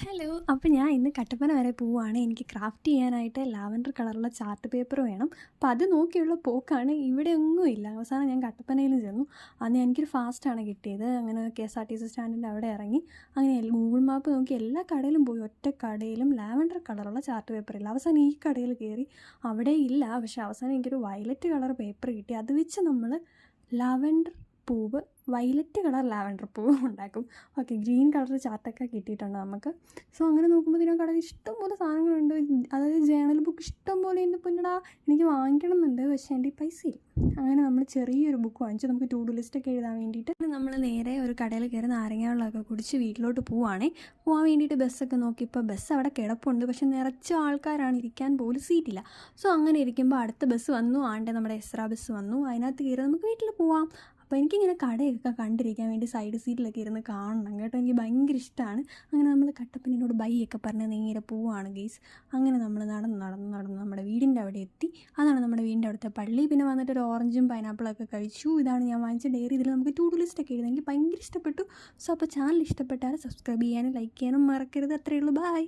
Hello. അപ്പോൾ ഞാൻ ഇന്ന് കട്ടപ്പന വരെ പോവുകയാണ്. എനിക്ക് ക്രാഫ്റ്റ് ചെയ്യാനായിട്ട് ലാവൻഡർ കളറുള്ള ചാർട്ട് പേപ്പർ വേണം. അപ്പോൾ അത് നോക്കിയുള്ള പോക്കാണ്. ഇവിടെ ഒന്നും ഇല്ല. അവസാനം ഞാൻ കട്ടപ്പനയിൽ ചെന്നു. അന്ന് എനിക്കൊരു ഫാസ്റ്റാണ് കിട്ടിയത്. അങ്ങനെ KSRTC സ്റ്റാൻഡിൻ്റെ അവിടെ ഇറങ്ങി. അങ്ങനെ ഗൂഗിൾ മാപ്പ് നോക്കി എല്ലാ കടയിലും പോയി. ഒറ്റ കടയിലും ലാവൻഡർ കളറുള്ള ചാർട്ട് പേപ്പർ ഇല്ല. അവസാനം ഈ കടയിൽ കയറി. അവിടെ ഇല്ല. പക്ഷേ അവസാനം എനിക്കൊരു വയലറ്റ് കളർ പേപ്പർ കിട്ടി. അത് വെച്ച് നമ്മൾ ലാവൻഡർ പൂവ്, വയലറ്റ് കളർ ലാവൻഡർ പൂവ് ഉണ്ടാക്കും. ഓക്കെ, ഗ്രീൻ കളർ ചാർട്ടൊക്കെ കിട്ടിയിട്ടുണ്ട് നമുക്ക്. സോ അങ്ങനെ നോക്കുമ്പോൾ ഇതിനൊക്കെ കടയിൽ ഇഷ്ടംപോലെ സാധനങ്ങളുണ്ട്. അതായത് ജേണൽ ബുക്ക് ഇഷ്ടംപോലെ ഉണ്ട്. പിന്നെടാ എനിക്ക് വാങ്ങിക്കണം എന്നുണ്ട്, പക്ഷേ എൻ്റെ പൈസ ഇല്ല. അങ്ങനെ നമ്മൾ ചെറിയൊരു ബുക്ക് വാങ്ങിച്ചു. നമുക്ക് ടു ഡു ലിസ്റ്റൊക്കെ എഴുതാൻ വേണ്ടിയിട്ട് നമ്മൾ നേരെ ഒരു കടയിൽ കയറി നാരങ്ങ വെള്ളമൊക്കെ കുടിച്ച് വീട്ടിലോട്ട് പോവാൻ വേണ്ടിയിട്ട് ബസ്സൊക്കെ നോക്കിയപ്പോൾ ബസ് അവിടെ കിടപ്പുണ്ട്. പക്ഷെ നിറച്ച ആൾക്കാരാണ്, ഇരിക്കാൻ പോലും സീറ്റില്ല. സോ അങ്ങനെ ഇരിക്കുമ്പോൾ അടുത്ത ബസ് വന്നു. നമ്മുടെ എസ്രാ ബസ് വന്നു. അതിനകത്ത് കയറി നമുക്ക് വീട്ടിൽ പോവാം. അപ്പോൾ എനിക്കിങ്ങനെ കടയൊക്കെ കണ്ടിരിക്കാൻ വേണ്ടി സൈഡ് സീറ്റിലൊക്കെ ഇരുന്ന് കാണണം കേട്ടോ. എനിക്ക് ഭയങ്കര ഇഷ്ടമാണ്. അങ്ങനെ നമ്മൾ കട്ടപ്പനയോട് ബൈ ഒക്കെ പറഞ്ഞ് നേരെ പോവുകയാണ് ഗെയ്സ്. അങ്ങനെ നമ്മൾ നടന്ന് നമ്മുടെ വീടിൻ്റെ അവിടെ എത്തി. അതാണ് നമ്മുടെ വീടിൻ്റെ അവിടുത്തെ പള്ളി. പിന്നെ വന്നിട്ട് ഒരു ഓറഞ്ചും പൈനാപ്പിളൊക്കെ കഴിച്ചു. ഇതാണ് ഞാൻ വാങ്ങിച്ച ഡയറി. ഇതിൽ നമുക്ക് ടു ഡു ലിസ്റ്റൊക്കെ എഴുതാം. എനിക്ക് ഭയങ്കര ഇഷ്ടപ്പെട്ടു. സോ അപ്പോൾ ചാനൽ ഇഷ്ടപ്പെട്ടാൽ സബ്സ്ക്രൈബ് ചെയ്യാനും ലൈക്ക് ചെയ്യാനും മറക്കരുത്. അത്രയേ ഉള്ളൂ. ബൈ.